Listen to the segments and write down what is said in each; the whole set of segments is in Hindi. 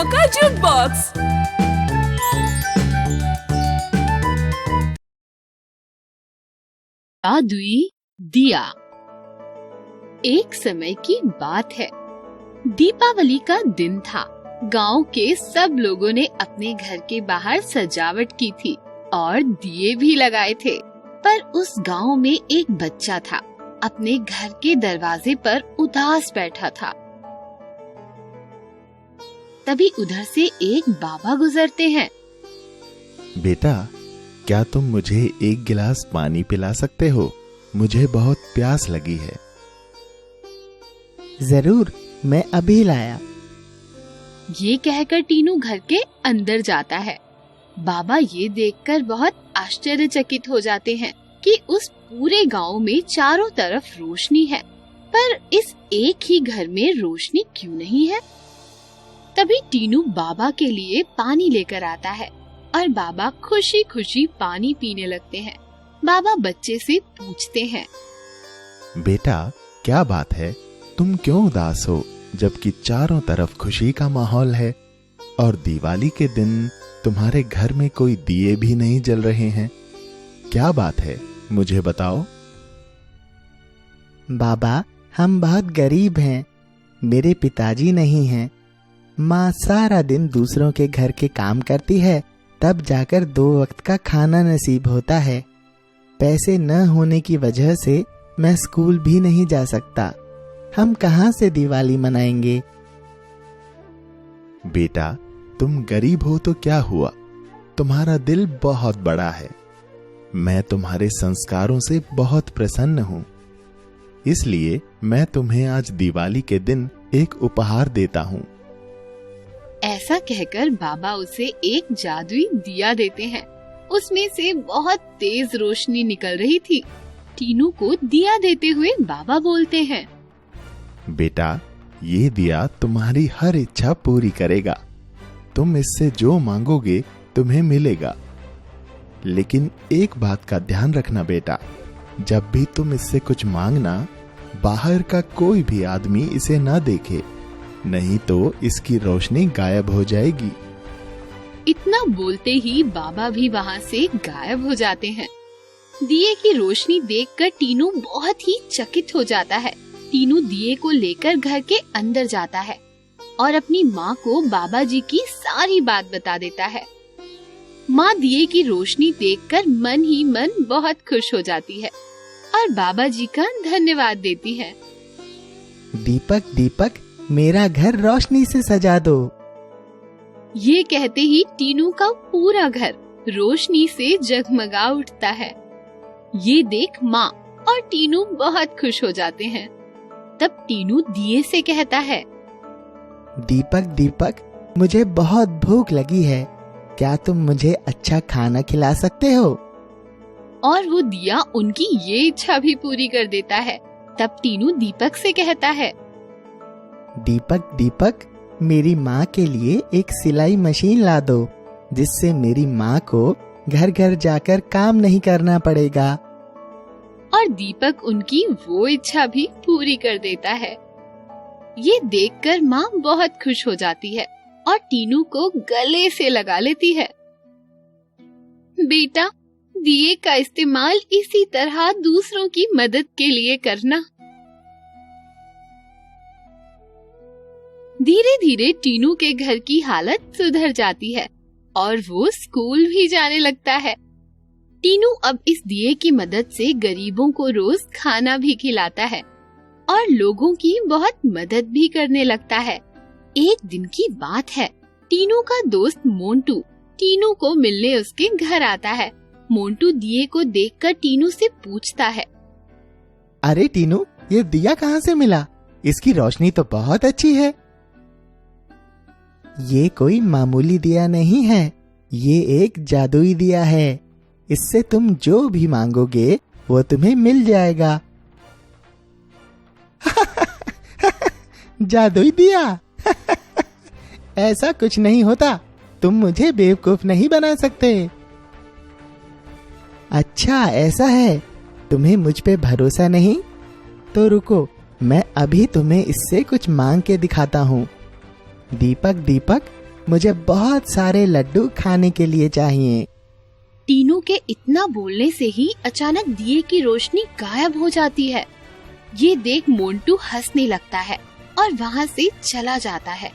कहानियों का जुक बॉक्स। जादुई दिया। एक समय की बात है, दीपावली का दिन था। गांव के सब लोगों ने अपने घर के बाहर सजावट की थी और दिए भी लगाए थे। पर उस गांव में एक बच्चा था, अपने घर के दरवाजे पर उदास बैठा था। तभी उधर से एक बाबा गुजरते हैं। बेटा, क्या तुम मुझे एक गिलास पानी पिला सकते हो? मुझे बहुत प्यास लगी है। जरूर, मैं अभी लाया। ये कहकर टीनू घर के अंदर जाता है। बाबा ये देखकर बहुत आश्चर्यचकित हो जाते हैं कि उस पूरे गांव में चारों तरफ रोशनी है, पर इस एक ही घर में रोशनी क्यों नहीं है? तभी टीनू बाबा के लिए पानी लेकर आता है और बाबा खुशी खुशी पानी पीने लगते हैं। बाबा बच्चे से पूछते हैं, बेटा, क्या बात है? तुम क्यों उदास हो जबकि चारों तरफ खुशी का माहौल है और दिवाली के दिन तुम्हारे घर में कोई दिए भी नहीं जल रहे हैं? क्या बात है, मुझे बताओ। बाबा, हम बहुत गरीब हैं। मेरे पिताजी नहीं हैं। माँ सारा दिन दूसरों के घर के काम करती है, तब जाकर 2 वक्त का खाना नसीब होता है। पैसे न होने की वजह से मैं स्कूल भी नहीं जा सकता। हम कहाँ से दिवाली मनाएंगे? बेटा, तुम गरीब हो तो क्या हुआ? तुम्हारा दिल बहुत बड़ा है। मैं तुम्हारे संस्कारों से बहुत प्रसन्न हूँ। इसलिए मैं तुम्हें आज दिवाली के दिन एक उपहार देता हूँ। ऐसा कहकर बाबा उसे एक जादुई दिया देते हैं। उसमें से बहुत तेज रोशनी निकल रही थी। टीनू को दिया देते हुए बाबा बोलते हैं, बेटा, ये दिया तुम्हारी हर इच्छा पूरी करेगा। तुम इससे जो मांगोगे तुम्हें मिलेगा। लेकिन एक बात का ध्यान रखना बेटा, जब भी तुम इससे कुछ मांगना, बाहर का कोई भी आदमी इसे ना देखे, नहीं तो इसकी रोशनी गायब हो जाएगी। इतना बोलते ही बाबा भी वहाँ से गायब हो जाते हैं। दिए की रोशनी देखकर टीनू बहुत ही चकित हो जाता है। टीनू दिए को लेकर घर के अंदर जाता है और अपनी माँ को बाबा जी की सारी बात बता देता है। माँ दिए की रोशनी देखकर मन ही मन बहुत खुश हो जाती है और बाबा जी का धन्यवाद देती है। दीपक, दीपक, मेरा घर रोशनी से सजा दो। ये कहते ही टीनू का पूरा घर रोशनी से जगमगा उठता है। ये देख माँ और टीनू बहुत खुश हो जाते हैं। तब टीनू दिए से कहता है, दीपक, दीपक, मुझे बहुत भूख लगी है। क्या तुम मुझे अच्छा खाना खिला सकते हो? और वो दिया उनकी ये इच्छा भी पूरी कर देता है। तब टीनू दीपक से कहता है, दीपक, दीपक, मेरी माँ के लिए एक सिलाई मशीन ला दो, जिससे मेरी माँ को घर घर जाकर काम नहीं करना पड़ेगा। और दीपक उनकी वो इच्छा भी पूरी कर देता है। ये देखकर माँ बहुत खुश हो जाती है और टीनू को गले से लगा लेती है। बेटा, दिए का इस्तेमाल इसी तरह दूसरों की मदद के लिए करना। धीरे धीरे टीनू के घर की हालत सुधर जाती है और वो स्कूल भी जाने लगता है। टीनू अब इस दिए की मदद से गरीबों को रोज खाना भी खिलाता है और लोगों की बहुत मदद भी करने लगता है। एक दिन की बात है, टीनू का दोस्त मोंटू टीनू को मिलने उसके घर आता है। मोंटू दिए को देखकर टीनू से पूछता है, अरे टीनू, ये दिया कहाँ से मिला? इसकी रोशनी तो बहुत अच्छी है। ये कोई मामूली दिया नहीं है, ये एक जादुई दिया है। इससे तुम जो भी मांगोगे वो तुम्हें मिल जाएगा। जादुई दिया? ऐसा कुछ नहीं होता। तुम मुझे बेवकूफ नहीं बना सकते। अच्छा, ऐसा है? तुम्हें मुझ पे भरोसा नहीं? तो रुको, मैं अभी तुम्हें इससे कुछ मांग के दिखाता हूँ। दीपक, दीपक, मुझे बहुत सारे लड्डू खाने के लिए चाहिए। टीनू के इतना बोलने से ही अचानक दिए की रोशनी गायब हो जाती है। ये देख मोंटू हंसने लगता है और वहाँ से चला जाता है।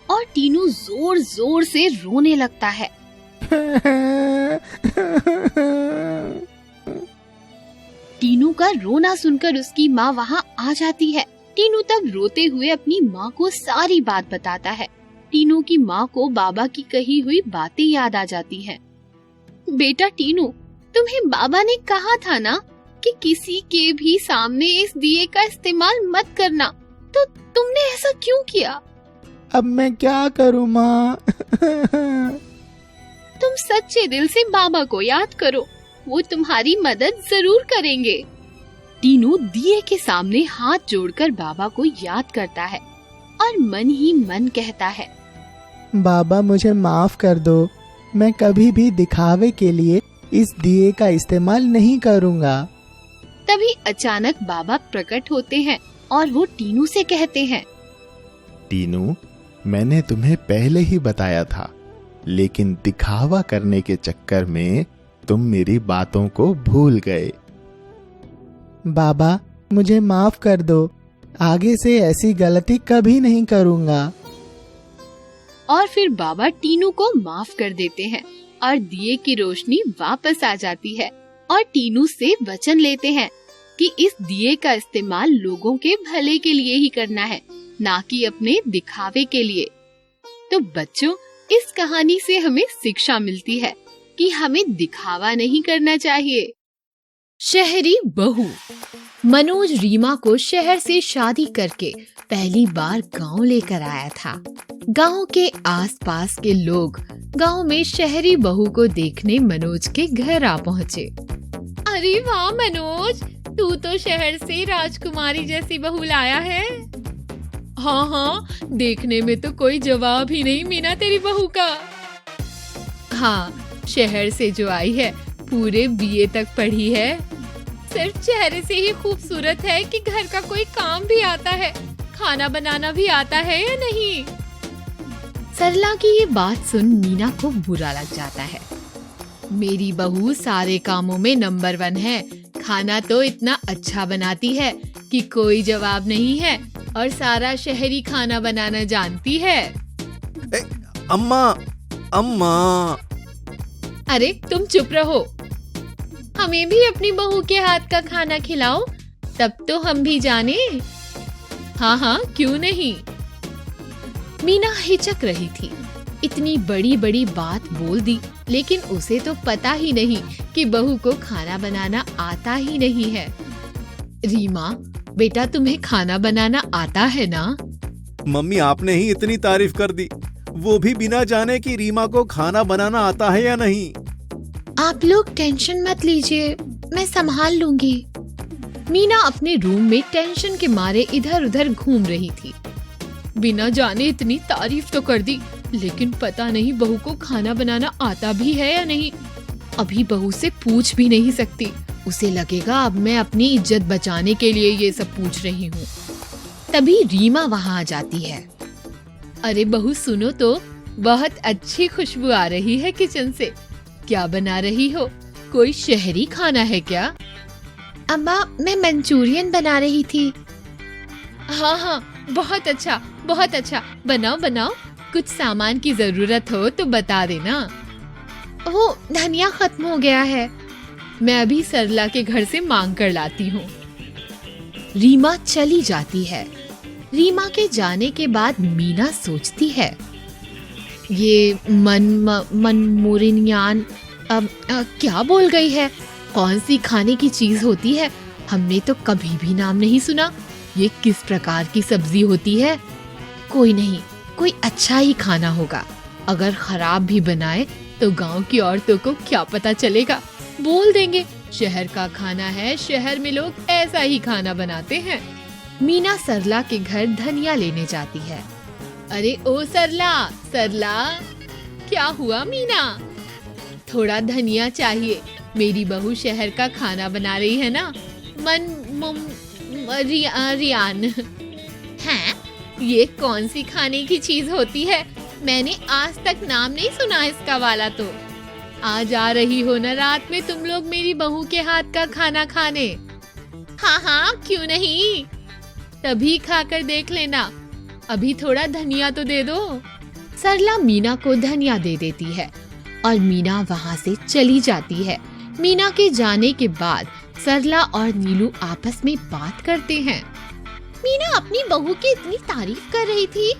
और टीनू जोर जोर से रोने लगता है। टीनू का रोना सुनकर उसकी माँ वहाँ आ जाती है। टीनू तब रोते हुए अपनी माँ को सारी बात बताता है। टीनू की माँ को बाबा की कही हुई बातें याद आ जाती हैं। बेटा टीनू, तुम्हें बाबा ने कहा था ना कि किसी के भी सामने इस दिए का इस्तेमाल मत करना, तो तुमने ऐसा क्यों किया? अब मैं क्या करूँ माँ? तुम सच्चे दिल से बाबा को याद करो, वो तुम्हारी मदद जरूर करेंगे। टीनू दिए के सामने हाथ जोड़कर बाबा को याद करता है और मन ही मन कहता है, बाबा मुझे माफ कर दो, मैं कभी भी दिखावे के लिए इस दिए का इस्तेमाल नहीं करूँगा। तभी अचानक बाबा प्रकट होते हैं और वो टीनू से कहते हैं, टीनू, मैंने तुम्हें पहले ही बताया था, लेकिन दिखावा करने के चक्कर में तुम मेरी बातों को भूल गए। बाबा मुझे माफ कर दो, आगे से ऐसी गलती कभी नहीं करूँगा। और फिर बाबा टीनू को माफ कर देते हैं और दिए की रोशनी वापस आ जाती है और टीनू से वचन लेते हैं कि इस दिए का इस्तेमाल लोगों के भले के लिए ही करना है, ना कि अपने दिखावे के लिए। तो बच्चों, इस कहानी से हमें शिक्षा मिलती है कि हमें दिखावा नहीं करना चाहिए। शहरी बहू। मनोज रीमा को शहर से शादी करके पहली बार गांव लेकर आया था। गांव के आसपास के लोग गांव में शहरी बहू को देखने मनोज के घर आ पहुँचे। अरे वाह मनोज, तू तो शहर से राजकुमारी जैसी बहू लाया है। हाँ, देखने में तो कोई जवाब ही नहीं मीना तेरी बहू का। हाँ, शहर से जो आई है पूरे बीए तक पढ़ी है। सिर्फ चेहरे से ही खूबसूरत है कि घर का कोई काम भी आता है, खाना बनाना भी आता है या नहीं? सरला की ये बात सुन मीना को बुरा लग जाता है। मेरी बहू सारे कामों में नंबर 1 है, खाना तो इतना अच्छा बनाती है कि कोई जवाब नहीं है और सारा शहरी खाना बनाना जानती है। अम्मा, अम्मा। अरे तुम चुप रहो, हमें भी अपनी बहू के हाथ का खाना खिलाओ, तब तो हम भी जाने। हाँ, क्यों नहीं। मीना हिचक रही थी, इतनी बड़ी बड़ी बात बोल दी, लेकिन उसे तो पता ही नहीं कि बहू को खाना बनाना आता ही नहीं है। रीमा, बेटा तुम्हें खाना बनाना आता है ना? मम्मी, आपने ही इतनी तारीफ कर दी, वो भी बिना जाने कि रीमा को खाना बनाना आता है या नहीं। आप लोग टेंशन मत लीजिए, मैं संभाल लूंगी। मीना अपने रूम में टेंशन के मारे इधर उधर घूम रही थी। बिना जाने इतनी तारीफ तो कर दी, लेकिन पता नहीं बहू को खाना बनाना आता भी है या नहीं। अभी बहू से पूछ भी नहीं सकती, उसे लगेगा अब मैं अपनी इज्जत बचाने के लिए ये सब पूछ रही हूँ। तभी रीमा वहाँ आ जाती है। अरे बहू सुनो तो, बहुत अच्छी खुशबू आ रही है किचन से। क्या बना रही हो? कोई शहरी खाना है क्या? अम्मा, मैं मंचूरियन बना रही थी। हाँ, बहुत अच्छा, बहुत अच्छा, बनाओ। कुछ सामान की जरूरत हो तो बता देना। वो धनिया खत्म हो गया है, मैं अभी सरला के घर से मांग कर लाती हूँ। रीमा चली जाती है। रीमा के जाने के बाद मीना सोचती है, ये मनमोरिनियान क्या बोल गई है? कौन सी खाने की चीज होती है? हमने तो कभी भी नाम नहीं सुना। ये किस प्रकार की सब्जी होती है? कोई नहीं, कोई अच्छा ही खाना होगा। अगर खराब भी बनाए तो गांव की औरतों को क्या पता चलेगा? बोल देंगे शहर का खाना है, शहर में लोग ऐसा ही खाना बनाते हैं। मीना सरला के घर धनिया लेने जाती है। अरे ओ सरला, क्या हुआ मीना? थोड़ा धनिया चाहिए, मेरी बहू शहर का खाना बना रही है ना। रियान। हाँ, ये कौन सी खाने की चीज होती है? मैंने आज तक नाम नहीं सुना इसका वाला। तो आज आ रही हो ना रात में तुम लोग मेरी बहू के हाथ का खाना खाने? हाँ हाँ, क्यों नहीं, तभी खाकर देख लेना। अभी थोड़ा धनिया तो दे दो। सरला मीना को धनिया दे देती है और मीना वहाँ से चली जाती है। मीना के जाने के बाद सरला और नीलू आपस में बात करते हैं। मीना अपनी बहू की इतनी तारीफ कर रही थी,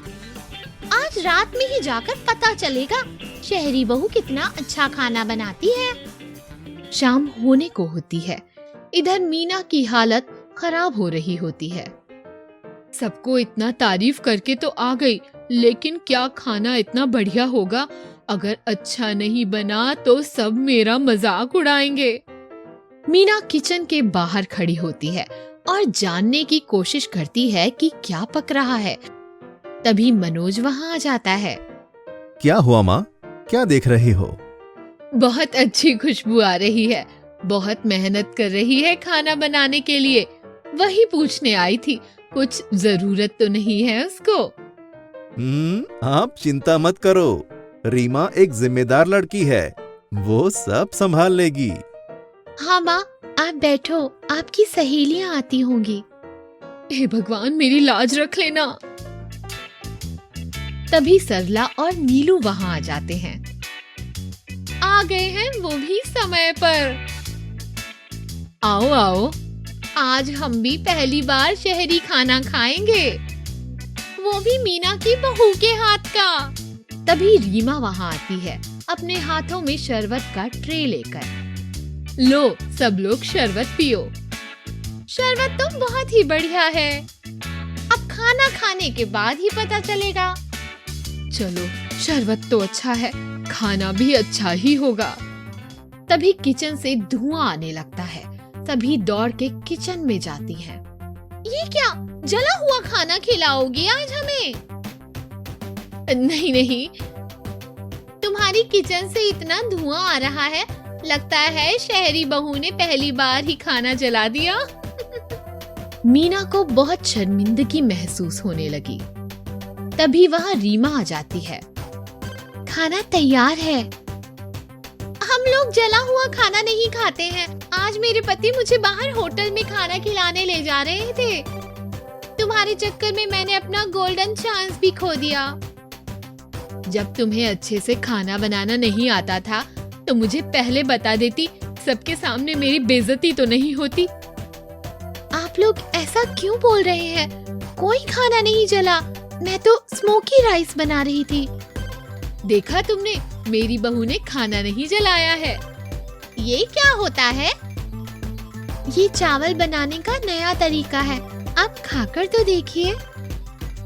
आज रात में ही जाकर पता चलेगा शहरी बहू कितना अच्छा खाना बनाती है। शाम होने को होती है। इधर मीना की हालत खराब हो रही होती है। सबको इतना तारीफ करके तो आ गई, लेकिन क्या खाना इतना बढ़िया होगा? अगर अच्छा नहीं बना तो सब मेरा मजाक उड़ाएंगे। मीना किचन के बाहर खड़ी होती है और जानने की कोशिश करती है कि क्या पक रहा है। तभी मनोज वहाँ आ जाता है। क्या हुआ माँ, क्या देख रही हो? बहुत अच्छी खुशबू आ रही है। बहुत मेहनत कर रही है खाना बनाने के लिए। वही पूछने आई थी, कुछ जरूरत तो नहीं है उसको? आप चिंता मत करो, रीमा एक जिम्मेदार लड़की है, वो सब संभाल लेगी। हाँ माँ, आप बैठो, आपकी सहेलियाँ आती होंगी। हे भगवान, मेरी लाज रख लेना। तभी सरला और नीलू वहाँ आ जाते हैं। आ गए हैं वो भी समय पर। आओ आओ, आज हम भी पहली बार शहरी खाना खाएंगे, वो भी मीना की बहू के हाथ का। तभी रीमा वहाँ आती है अपने हाथों में शरबत का ट्रे लेकर। लो सब लोग शरबत पियो। शरबत तो बहुत ही बढ़िया है, अब खाना खाने के बाद ही पता चलेगा। चलो, शरबत तो अच्छा है, खाना भी अच्छा ही होगा। तभी किचन से धुआं आने लगता है। तभी दौड़ के किचन में जाती है। ये क्या, जला हुआ खाना खिलाओगी आज हमें? नहीं नहीं, तुम्हारी किचन से इतना धुआं आ रहा है, लगता है शहरी बहू ने पहली बार ही खाना जला दिया। मीना को बहुत शर्मिंदगी महसूस होने लगी। तभी वहाँ रीमा आ जाती है। खाना तैयार है। हम लोग जला हुआ खाना नहीं खाते हैं। आज मेरे पति मुझे बाहर होटल में खाना खिलाने ले जा रहे थे। तुम्हारे चक्कर में मैंने अपना गोल्डन चांस भी खो दिया। जब तुम्हें अच्छे से खाना बनाना नहीं आता था तो मुझे पहले बता देती, सबके सामने मेरी बेइज्जती तो नहीं होती। आप लोग ऐसा क्यों बोल रहे हैं? कोई खाना नहीं जला, मैं तो स्मोकी राइस बना रही थी। देखा तुमने, मेरी बहू ने खाना नहीं जलाया है। ये क्या होता है? ये चावल बनाने का नया तरीका है, आप खाकर तो देखिए।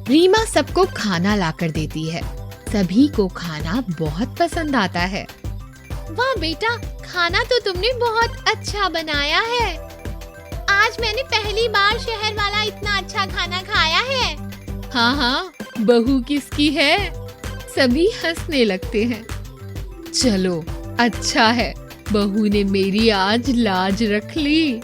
रीमा सबको खाना लाकर देती है। सभी को खाना बहुत पसंद आता है। वाह बेटा, खाना तो तुमने बहुत अच्छा बनाया है। आज मैंने पहली बार शहर वाला इतना अच्छा खाना खाया है। हाँ हाँ, बहू किसकी है? सभी हंसने लगते हैं। चलो, अच्छा है, बहू ने मेरी आज लाज रख ली।